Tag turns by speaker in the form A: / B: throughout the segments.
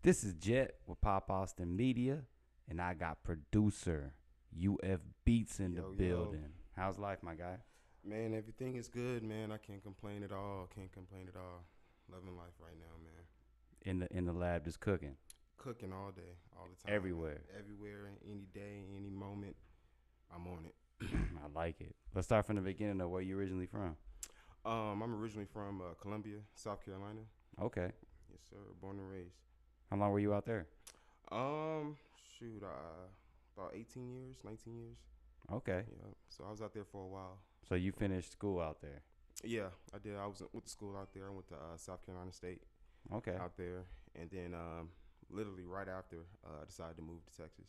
A: This is Jet with Pop Austin Media, and I got producer U.F BEATZ in the
B: Yo,
A: building. How's life, my guy?
B: man, everything is good, man. I can't complain at all. Can't complain at all. Loving life right now, man.
A: In the lab, just cooking
B: Cooking all day, all the time.
A: everywhere.
B: Man. Everywhere, any day, any moment, I'm on it.
A: I like it. Let's start from the beginning of where you originally from.
B: I'm originally from Columbia, South Carolina.
A: Okay.
B: Yes, sir. Born and raised.
A: How long were you out there?
B: Shoot, about 18 years, 19 years.
A: Okay.
B: Yeah. So I was out there for a while.
A: So you finished school out there.
B: Yeah, I did. I was with the school out there. I went to South Carolina State
A: Okay.
B: out there, and then literally right after, I decided to move to Texas.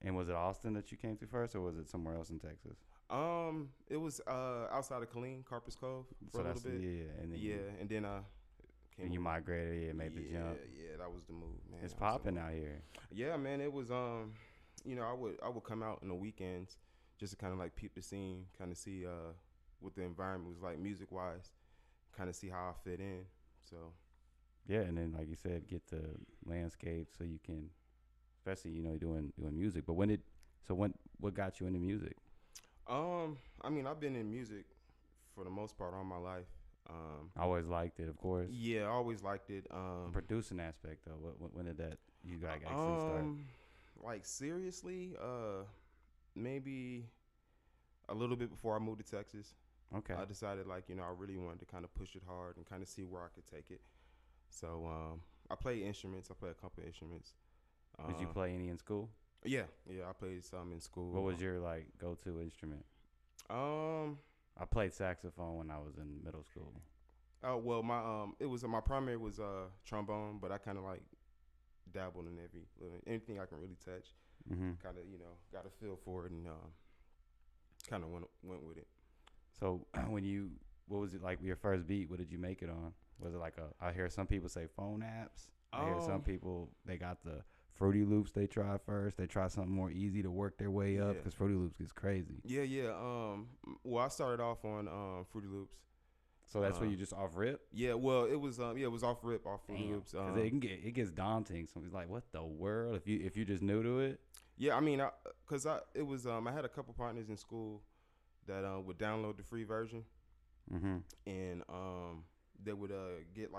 A: And was it Austin that you came to first, or was it somewhere else in Texas?
B: It was outside of Killeen, Carpus Cove for a little bit.
A: Yeah. And then
B: And then came
A: you
B: over.
A: migrated and made the jump.
B: Yeah, that was the move, man.
A: It's popping out here.
B: Yeah, man, it was I would come out on the weekends just to kind of like peep the scene, kind of see what the environment was like music wise, kind of see how I fit in. So
A: Yeah, and then like you said, get the landscape so you can, especially doing music. But what got you into music?
B: I mean, I've been in music for the most part all my life.
A: I always liked it, of course.
B: Yeah, I always liked it.
A: Producing aspect though, when did that you got actually start?
B: Like seriously, maybe a little bit before I moved to Texas.
A: Okay.
B: I decided I really wanted to kind of push it hard and kind of see where I could take it. So I play instruments. I play a couple of instruments.
A: Did you play any in school?
B: Yeah, I played some in school.
A: What was your go-to instrument?
B: Um.
A: I played saxophone when I was in middle school.
B: Oh well, my primary was trombone, but I kind of dabbled in anything I can really touch.
A: Mm-hmm.
B: Kind of got a feel for it and kind of went with it.
A: So what was it like your first beat? What did you make it on? Was it I hear some people say phone apps. I hear some people, they got the Fruity Loops they try first. They try something more easy to work their way up because Fruity Loops gets crazy.
B: Yeah. Well, I started off on Fruity Loops.
A: So that's where you just off rip?
B: Yeah, well, it was off rip, off Fruity Loops.
A: Because it gets daunting. So it's like, what the world? If you just new to it?
B: Yeah, I mean, I had a couple partners in school that would download the free version, and they would get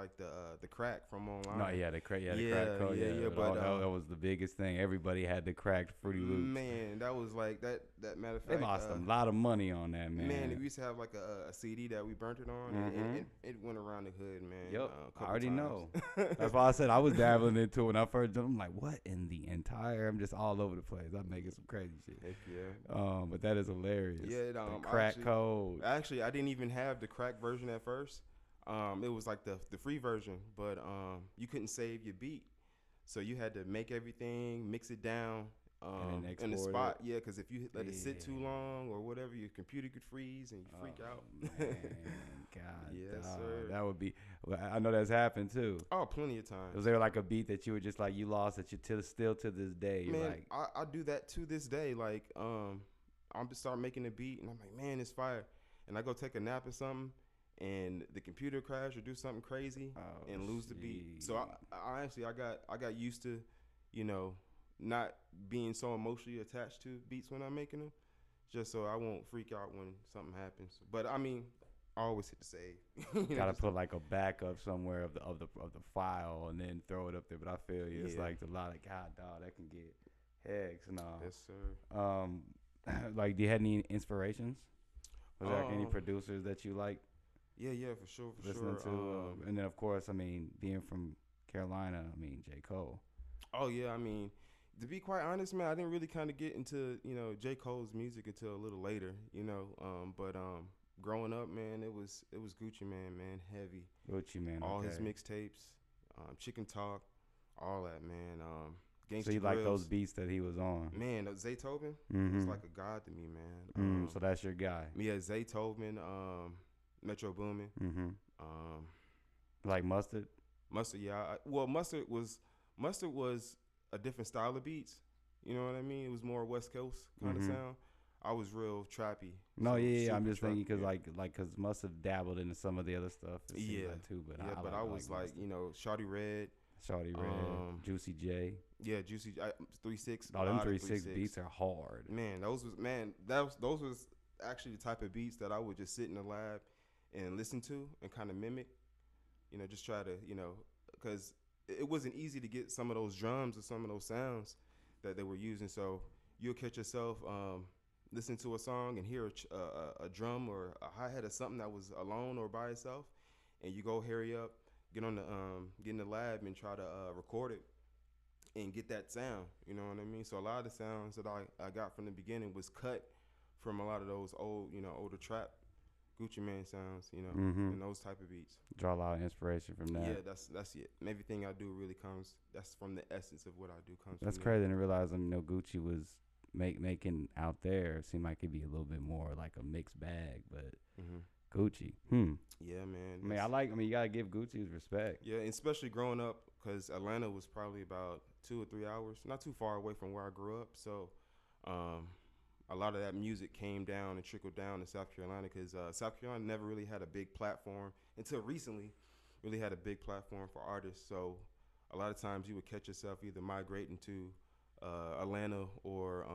B: the crack from online.
A: No, yeah, the crack code. Yeah. But that was the biggest thing. Everybody had the cracked Fruity Loops.
B: Man, that was that matter of fact.
A: They lost a lot of money on that, man.
B: Man, we used to have a CD that we burnt it on, and it went around the hood, man.
A: Yep, I already
B: times.
A: know. That's why I said I was dabbling into it when I first jumped. I'm like, what in the entire? I'm just all over the place. I'm making some crazy shit.
B: Heck yeah.
A: But that is hilarious.
B: Yeah,
A: the crack code.
B: Actually, I didn't even have the crack version at first. It was the free version, but you couldn't save your beat, so you had to make everything, mix it down in the spot. Yeah, because if you let it sit too long or whatever, your computer could freeze and you freak out.
A: Man, God,
B: yes,
A: dog.
B: sir.
A: That would be. I know that's happened too.
B: Oh, plenty of times.
A: Was there a beat that you were just you lost that you still to this day?
B: Man, I do that to this day. I'm just start making a beat and I'm like, man, it's fire, and I go take a nap or something. And the computer crash or do something crazy and lose the beat. So I got used to, not being so emotionally attached to beats when I'm making them, just so I won't freak out when something happens. But I mean, I always hit the save.
A: Gotta put a backup somewhere of the file and then throw it up there. But I feel you. It's a lot of God, dog. That can get hex and all.
B: Yes, sir.
A: Do you have any inspirations? Was there any producers that you like?
B: Yeah, for sure.
A: Listening to, and then of course, being from Carolina, J. Cole.
B: Oh yeah, to be quite honest, man, I didn't really kind of get into J. Cole's music until a little later, But growing up, man, it was Gucci Mane, man, heavy.
A: Gucci Mane,
B: all his mixtapes, Chicken Talk, all that, man. Gangsta
A: so you
B: Grills.
A: like those beats that he was on?
B: Man, Zaytoven was like a god to me, man.
A: So that's your guy.
B: Yeah, Zaytoven, Metro Boomin.
A: Like Mustard?
B: Mustard, yeah. Mustard was a different style of beats. You know what I mean? It was more West Coast kind of sound. I was real trappy.
A: No, I'm just thinking because Mustard dabbled into some of the other stuff. Too, but
B: I was Shawty Red.
A: Shawty Red, Juicy J.
B: Yeah, Juicy 3-6.
A: Oh, them 3-6 beats are hard.
B: Man, those was actually the type of beats that I would just sit in the lab and listen to and kind of mimic. You know, just try to, because it wasn't easy to get some of those drums or some of those sounds that they were using. So you'll catch yourself listen to a song and hear a drum or a hi-hat or something that was alone or by itself, and you go hurry up, get in the lab and try to record it and get that sound. You know what I mean? So a lot of the sounds that I got from the beginning was cut from a lot of those older trap Gucci Mane sounds, and those type of beats.
A: Draw a lot of inspiration from that.
B: Yeah, that's it. And everything I do really that's from the essence of what I do comes
A: That's
B: from
A: crazy to realize, Gucci was making out there. It seemed like it'd be a little bit more like a mixed bag, but Gucci.
B: Yeah, man.
A: You gotta give Gucci his respect.
B: Yeah, and especially growing up, because Atlanta was probably about 2 or 3 hours, not too far away from where I grew up. So, a lot of that music came down and trickled down to South Carolina, because South Carolina never really had a big platform until recently. Really had a big platform for artists. So, a lot of times you would catch yourself either migrating to Atlanta or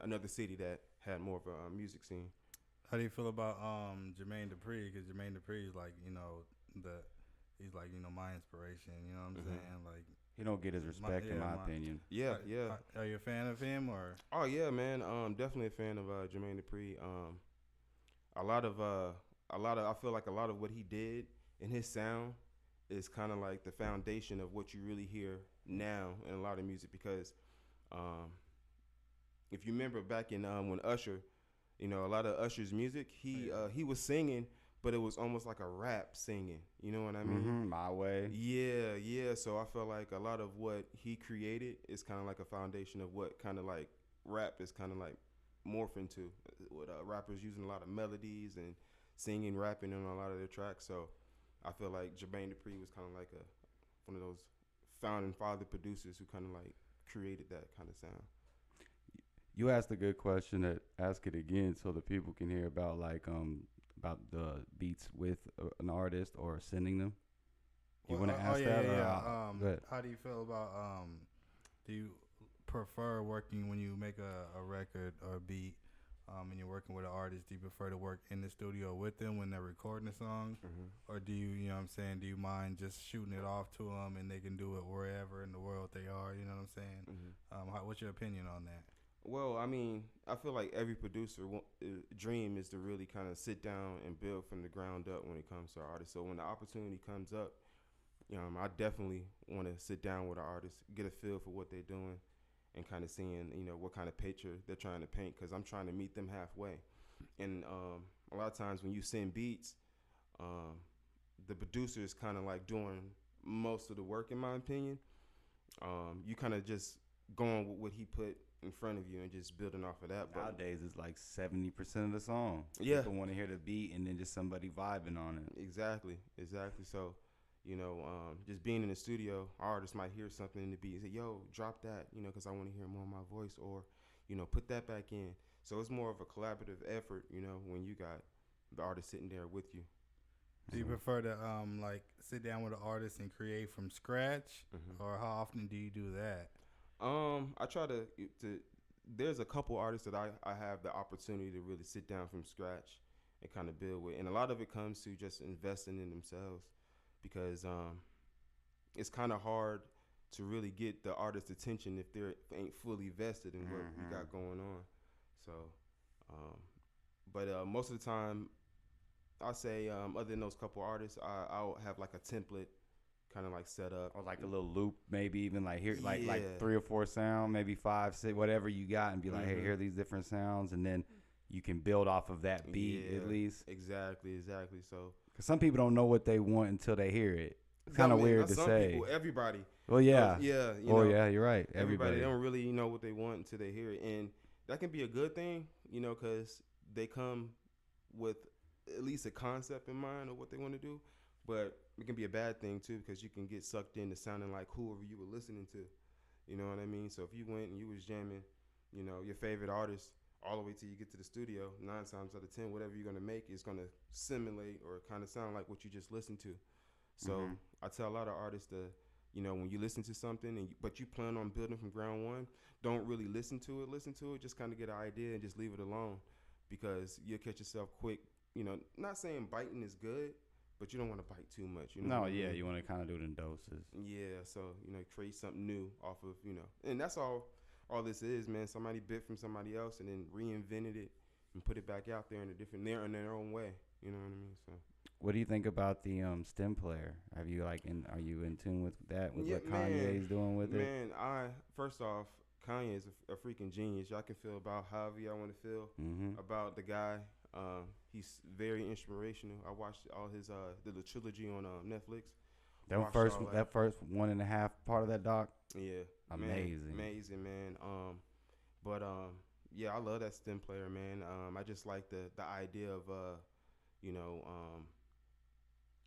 B: another city that had more of a music scene.
C: How do you feel about Jermaine Dupri? Because Jermaine Dupri is like, he's like, my inspiration. You know what I'm saying? Like,
A: he don't get his respect in my opinion.
B: Yeah.
C: Are you a fan of him or?
B: Oh yeah, man. Definitely a fan of Jermaine Dupri. I feel like a lot of what he did in his sound is kind of like the foundation of what you really hear now in a lot of music, because if you remember back in when Usher, a lot of Usher's music, he was singing, but it was almost like a rap singing. You know what I mean?
A: My Way.
B: Yeah. So I feel like a lot of what he created is kind of like a foundation of what kind of like rap is kind of like morphing to. With rappers using a lot of melodies and singing, rapping on a lot of their tracks. So I feel like Jermaine Dupri was kind of like one of those founding father producers who kind of like created that kind of sound.
A: You asked a good question. Ask it again so the people can hear about about the beats with an artist or sending them. You want to ask that?
C: Yeah. How do you feel about do you prefer working when you make a record or a beat and you're working with an artist? Do you prefer to work in the studio with them when they're recording the song, or do you, do you mind just shooting it off to them and they can do it wherever in the world they are? You know what I'm saying? What's your opinion on that?
B: Well, I mean, I feel like every producer dream is to really kind of sit down and build from the ground up when it comes to artists. So when the opportunity comes up, I definitely want to sit down with an artist, get a feel for what they're doing, and kind of seeing, what kind of picture they're trying to paint, because I'm trying to meet them halfway. And a lot of times when you send beats, the producer is kind of like doing most of the work, in my opinion. You kind of just going with what he put in front of you and just building off of that.
A: Nowadays, it's like 70% of the song.
B: Yeah.
A: People want to hear the beat and then just somebody vibing on it.
B: Exactly. So, just being in the studio, artists might hear something in the beat and say, yo, drop that, because I want to hear more of my voice, or, put that back in. So it's more of a collaborative effort, when you got the artist sitting there with you.
C: Do you prefer to sit down with an artist and create from scratch, or how often do you do that?
B: I try to there's a couple artists that I have the opportunity to really sit down from scratch and kind of build with. And a lot of it comes to just investing in themselves, because it's kind of hard to really get the artist's attention if they ain't fully vested in what we got going on. So, but most of the time, I say other than those couple artists, I'll have like a template kind of like set up,
A: or like a little loop, maybe even like here, like 3 or 4 sound, maybe 5, 6, whatever you got, and be like, hey, here are these different sounds, and then you can build off of that beat at least.
B: Exactly. So,
A: because some people don't know what they want until they hear it. It's kind of weird to say.
B: People, everybody.
A: Well, yeah.
B: Yeah.
A: Yeah, you're right.
B: Everybody don't really know what they want until they hear it, and that can be a good thing, because they come with at least a concept in mind of what they want to do. But it can be a bad thing too, because you can get sucked into sounding like whoever you were listening to. You know what I mean? So if you went and you was jamming, your favorite artist all the way till you get to the studio, 9 times out of 10, whatever you're gonna make is gonna simulate or kind of sound like what you just listened to. So I tell a lot of artists to you know, when you listen to something but you plan on building from ground one, don't really listen to it, just kind of get an idea and just leave it alone, because you'll catch yourself quick, you know, not saying biting is good, but you don't want to bite too much, you know.
A: No,
B: what I
A: yeah,
B: mean?
A: you want to kind of do it in doses.
B: Yeah, so, you know, create something new off of, you know, and that's all this is, man. Somebody bit from somebody else and then reinvented it and put it back out there in a different, in their own way, you know what I mean? So
A: What do you think about the stem player? Have you are you in tune with that? With
B: yeah,
A: what Kanye's doing with it?
B: Man, first off, Kanye is a freaking genius. Y'all can feel about however y'all want to feel about the guy. He's very inspirational. I watched all his the trilogy on Netflix.
A: That first 1.5 part of that doc.
B: Yeah,
A: amazing,
B: man. Yeah, I love that stem player, man. I just like the idea of you know,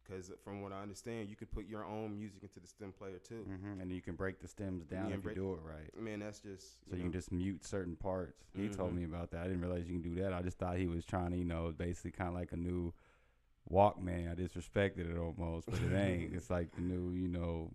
B: because from what I understand, you could put your own music into the stem player too,
A: and you can break the stems down if you do it right.
B: Man, that's just
A: so you can just mute certain parts. He told me about that. I didn't realize you can do that. I just thought he was trying to, you know, basically kind of like a new Walkman. I disrespected it almost, but it ain't. It's like the new, you know.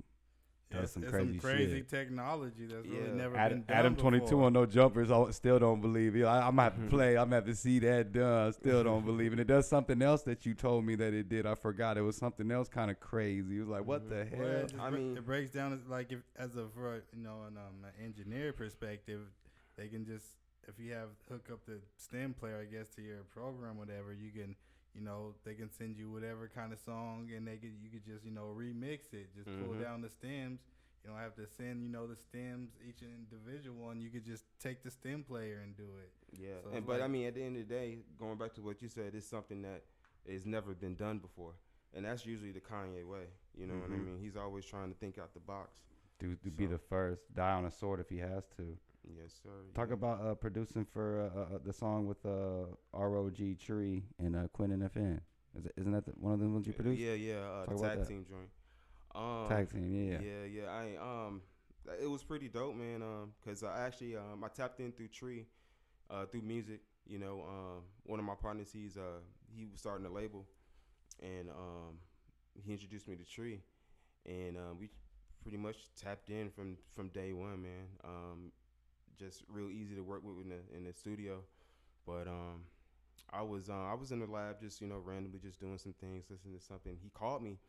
A: That's some crazy shit.
C: Technology that's really never been done
A: Adam 22
C: before.
A: on no jumpers. I still don't believe it. I'm gonna have to play. I'm gonna have to see that done. Still don't believe it. It does something else that you told me that it did. I forgot. It was something else kind of crazy. It was like, what the hell?
C: Well, it breaks down like if for you know an engineer perspective, they can just if you have hook up the stem player, I guess, to your program, whatever, you can. You know, they can send you whatever kind of song, and you could just, you know, remix it. Just pull down the stems. You don't have to send, you know, the stems each individual, and you could just take the stem player and do it.
B: Yeah, so but I mean, at the end of the day, going back to what you said, it's something that has never been done before, and that's usually the Kanye way. You know what I mean? He's always trying to think out the box.
A: To be the first, die on a sword if he has to.
B: Yes, sir.
A: Talk about producing for the song with ROG Tree and Quinn and FN. Isn't that one of the ones you produced?
B: Yeah. The tag team joint.
A: Tag team, yeah.
B: Yeah. It was pretty dope, man. Cause I actually I tapped in through Tree, through music. You know, one of my partners, he was starting a label, and he introduced me to Tree, and we pretty much tapped in from day one, man. Just real easy to work with in the studio, but I was in the lab just, you know, randomly just doing some things, listening to something. He called me,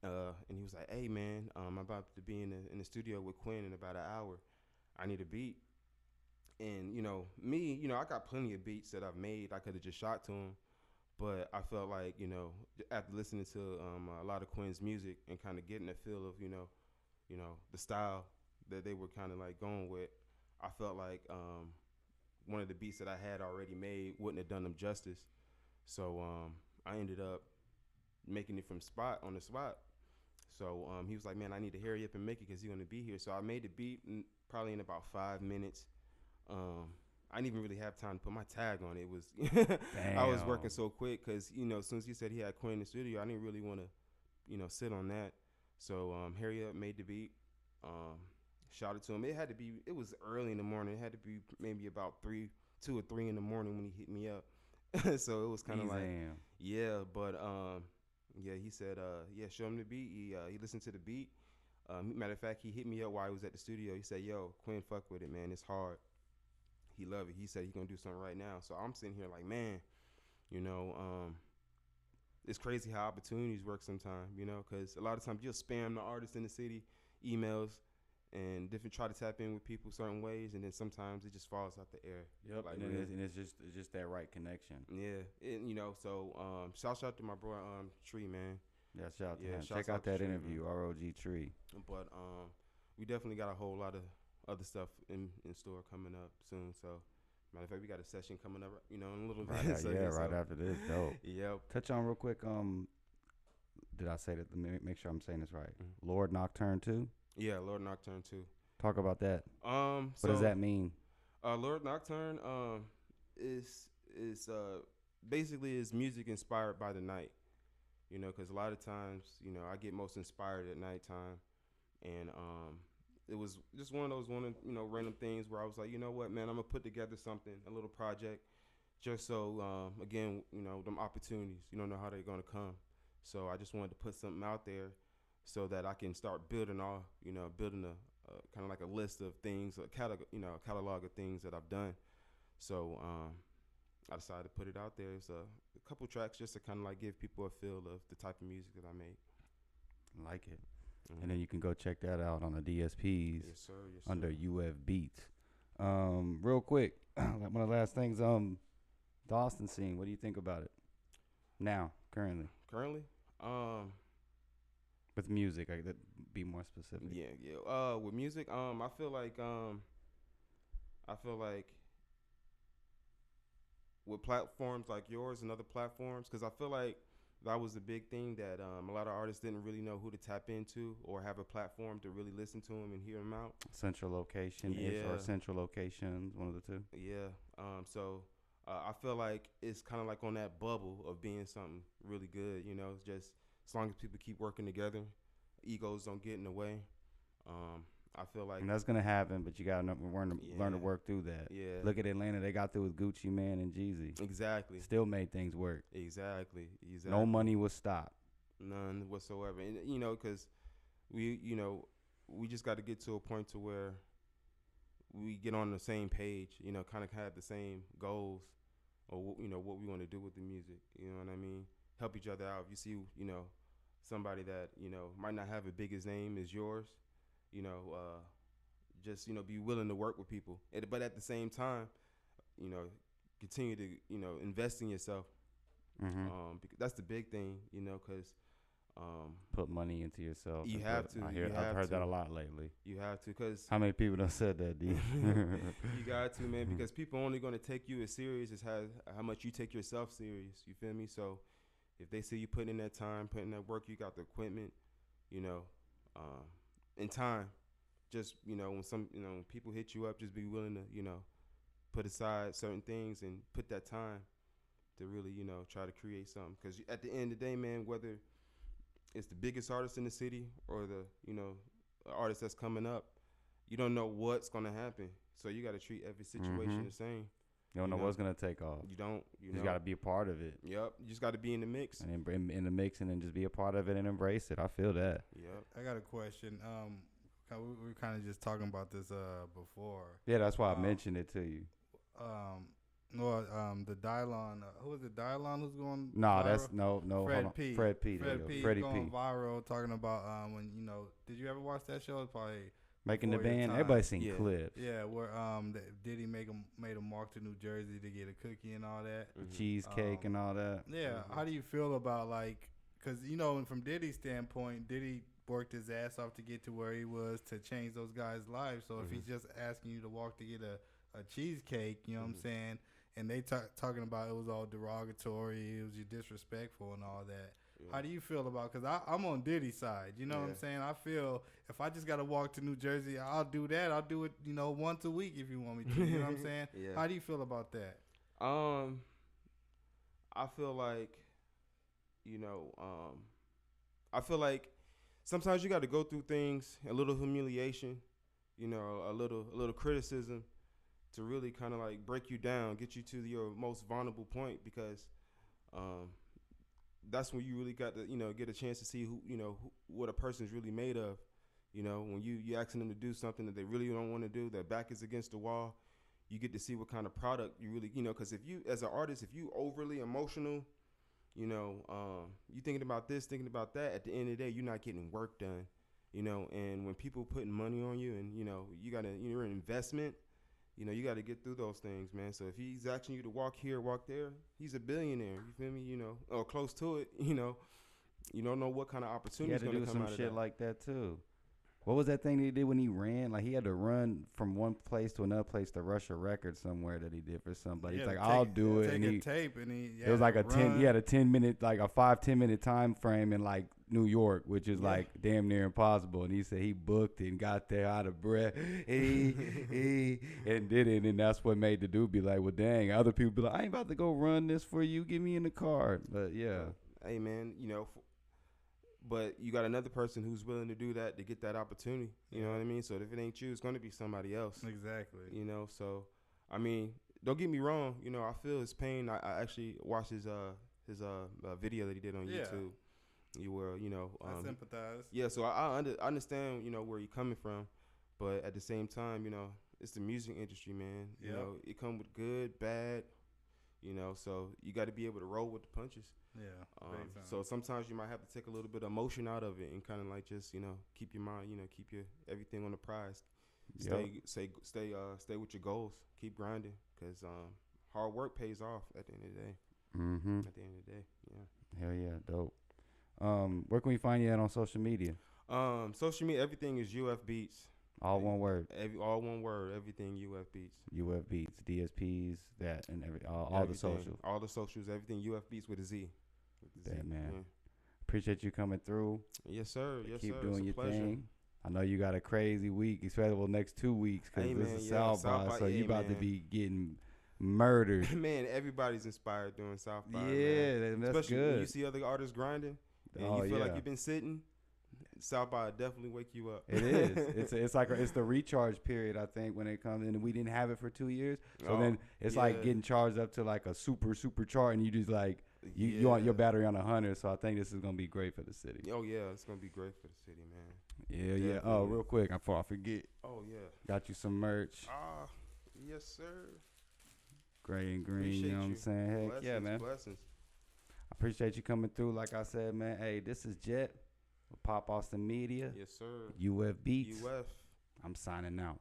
B: and he was like, "Hey man, I'm about to be in the studio with Quinn in about an hour. I need a beat." And you know me, you know, I got plenty of beats that I've made. I could have just shot to him, but I felt like, you know, after listening to a lot of Quinn's music and kind of getting a feel of, you know, the style that they were kind of like going with. I felt like one of the beats that I had already made wouldn't have done them justice. So I ended up making it on the spot. So he was like, "Man, I need to hurry up and make it because he's going to be here." So I made the beat probably in about 5 minutes. I didn't even really have time to put my tag on it. It was I was working so quick because, you know, as soon as he said he had Quinn in the studio, I didn't really want to, you know, sit on that. So hurry up, made the beat. Shouted to him. It was early in the morning. It had to be maybe about 2 or 3 in the morning when he hit me up. So it was kind of like, yeah, but yeah, he said, yeah, show him the beat. He listened to the beat. Matter of fact, he hit me up while he was at the studio. He said, "Yo, Quinn, fuck with it, man. It's hard." He loved it. He said he's gonna do something right now. So I'm sitting here like, man, you know, it's crazy how opportunities work sometimes, you know, because a lot of times you'll spam the artists in the city, emails, and try to tap in with people certain ways, and then sometimes it just falls out the air.
A: Yep,
B: like,
A: and it's just that right connection.
B: Yeah, you know. So shout out to my bro Tree, man.
A: Yeah, shout out to him. Check out that interview, man. ROG Tree.
B: But we definitely got a whole lot of other stuff in store coming up soon. So matter of fact, we got a session coming up, you know, in a little bit.
A: Right after this. Dope.
B: Yep.
A: Touch on real quick. Did I say that? Let me make sure I'm saying this right. Lord Nocturne 2.
B: Yeah, Lord Nocturne 2.
A: Talk about that. What does that mean?
B: Lord Nocturne is basically is music inspired by the night. You know, because a lot of times, you know, I get most inspired at nighttime, and it was just one of those random things where I was like, you know what, man, I'm gonna put together something, a little project, just so again, you know, them opportunities, you don't know how they're gonna come. So I just wanted to put something out there so that I can start building building a kind of like a list of things, a catalog of things that I've done. So I decided to put it out there. It's a couple tracks just to kind of like give people a feel of the type of music that I make.
A: Like it. And then you can go check that out on the DSPs.
B: Yes, sir. Yes, sir.
A: Under U.F BEATZ. Real quick, one of the last things, the Austin scene. What do you think about it now, currently? With music, that be more specific.
B: Yeah. With music, I feel like with platforms like yours and other platforms, because I feel like that was the big thing that a lot of artists didn't really know who to tap into or have a platform to really listen to them and hear them out.
A: Central location or central locations, one of the two.
B: Yeah. So I feel like it's kind of like on that bubble of being something really good. You know, it's just as long as people keep working together, egos don't get in the way. I feel like,
A: and that's gonna happen, but you gotta learn to work through that.
B: Yeah.
A: Look at Atlanta; they got through with Gucci Mane and Jeezy.
B: Exactly.
A: Still made things work.
B: Exactly.
A: No money was stopped.
B: None whatsoever. And you know, because we just got to get to a point to where we get on the same page. You know, kind of have the same goals, or what we want to do with the music. You know what I mean? Help each other out. If you see, somebody that might not have as big a name as yours. Just be willing to work with people, but at the same time, continue to invest in yourself. Because that's the big thing, because
A: put money into yourself.
B: You have to.
A: I've heard that a lot lately.
B: You have to, because
A: how many people done said that, D?
B: You got to, man, because people only going to take you as serious as how much you take yourself serious. You feel me? So if they see you putting in that time, putting in that work, you got the equipment, in time, just when people hit you up, just be willing to put aside certain things and put that time to really try to create something. Because at the end of the day, man, whether it's the biggest artist in the city or the artist that's coming up, you don't know what's gonna happen. So you got to treat every situation the same.
A: You don't know what's gonna take off.
B: You don't.
A: You just gotta be a part of it.
B: Yep. You just gotta be in the mix.
A: And in the mix, and then just be a part of it and embrace it. I feel that.
B: Yep.
C: I got a question. We were kind of just talking about this before.
A: Yeah, that's why I mentioned it to you.
C: The Dylon. Who is it? Dylon who's going?
A: No,
C: viral?
A: that's no.
C: Fred P.
A: Freddie
C: going
A: P.
C: viral, talking about when Did you ever watch that show? It's probably
A: making the band. Everybody seen clips.
C: Yeah, where Diddy made him walk to New Jersey to get a cookie and all that,
A: cheesecake and all that.
C: Yeah, how do you feel about because from Diddy's standpoint, Diddy worked his ass off to get to where he was to change those guys' lives. So if he's just asking you to walk to get a cheesecake, you know what I'm saying, and they talking about it was all derogatory, it was disrespectful and all that. How do you feel about? Because I'm on Diddy's side. You know what I'm saying? I feel if I just got to walk to New Jersey, I'll do that. I'll do it, once a week if you want me to. You know what I'm saying?
B: Yeah.
C: How do you feel about that?
B: I feel like, I feel like sometimes you got to go through things, a little humiliation, a little criticism to really kind of like break you down, get you to your most vulnerable point, because that's when you really got to, get a chance to see who, what a person's really made of. When you asking them to do something that they really don't want to do, their back is against the wall, you get to see what kind of product you really, because if you, as an artist, if you overly emotional, you thinking about this, thinking about that, at the end of the day, you're not getting work done, and when people putting money on you and, you're an investment, you got to get through those things, man. So if he's asking you to walk here, walk there, he's a billionaire, you feel me, or close to it, you don't know what kind of opportunities going to come out of that.
A: He had to do some shit like that too. What was that thing that he did when he ran? Like, he had to run from one place to another place to rush a record somewhere that he did for somebody. He's like, I'll do it. And
C: it
A: was like he had a 10-minute, like a 5-10 minute time frame in like New York, which is like damn near impossible. And he said he booked it and got there out of breath. And did it. And that's what made the dude be like, well, dang. Other people be like, I ain't about to go run this for you. Get me in the car. But yeah.
B: Hey, man, but you got another person who's willing to do that to get that opportunity. You know what I mean? So if it ain't you, it's going to be somebody else.
C: Exactly.
B: So, I mean, don't get me wrong. I feel his pain. I actually watched his video that he did on YouTube. You will, you know.
C: I sympathize.
B: Yeah, so I understand, you know, where you're coming from, but at the same time, you know, it's the music industry, man. You know, it come with good, bad, you know, so you got to be able to roll with the punches.
C: Yeah.
B: So sometimes you might have to take a little bit of emotion out of it and kind of like just, you know, keep your mind, you know, keep your everything on the prize. Stay with your goals. Keep grinding, because hard work pays off at the end of the day.
A: Mm-hmm.
B: At the end of the day, yeah.
A: Hell yeah, dope. Where can we find you at on social media?
B: Social media, everything is UF BEATZ.
A: All one word.
B: All one word. Everything UF BEATZ.
A: UF BEATZ, DSPs, that, and all the socials.
B: All the socials. Everything UF BEATZ with a Z.
A: That, man. Yeah. Appreciate you coming through.
B: Yes, sir. Yes,
A: Keep
B: sir.
A: doing your thing. I know you got a crazy week, especially the next 2 weeks, because this is South by, so you about to be getting murdered.
B: Man, everybody's inspired doing South by.
A: Yeah,
B: man.
A: that's
B: especially
A: good.
B: When you see other artists grinding, and you feel like you've been sitting. South by definitely wake you up.
A: It is. It's the recharge period, I think, when it comes in. We didn't have it for 2 years, so then it's like getting charged up to like a super charge, and you just like you want your battery on 100. So I think this is gonna be great for the city.
B: Oh yeah, it's gonna be great for the city, man.
A: Yeah, definitely. Yeah. Oh, real quick before I forget.
B: Oh yeah.
A: Got you some merch.
B: Yes sir.
A: Gray and green.
B: Appreciate
A: you know what I'm saying? Heck
B: blessings,
A: yeah, man.
B: Blessings.
A: I appreciate you coming through. Like I said, man. Hey, this is Jet. Pop Austin Media.
B: Yes, sir.
A: UF BEATZ.
B: UF.
A: I'm signing out.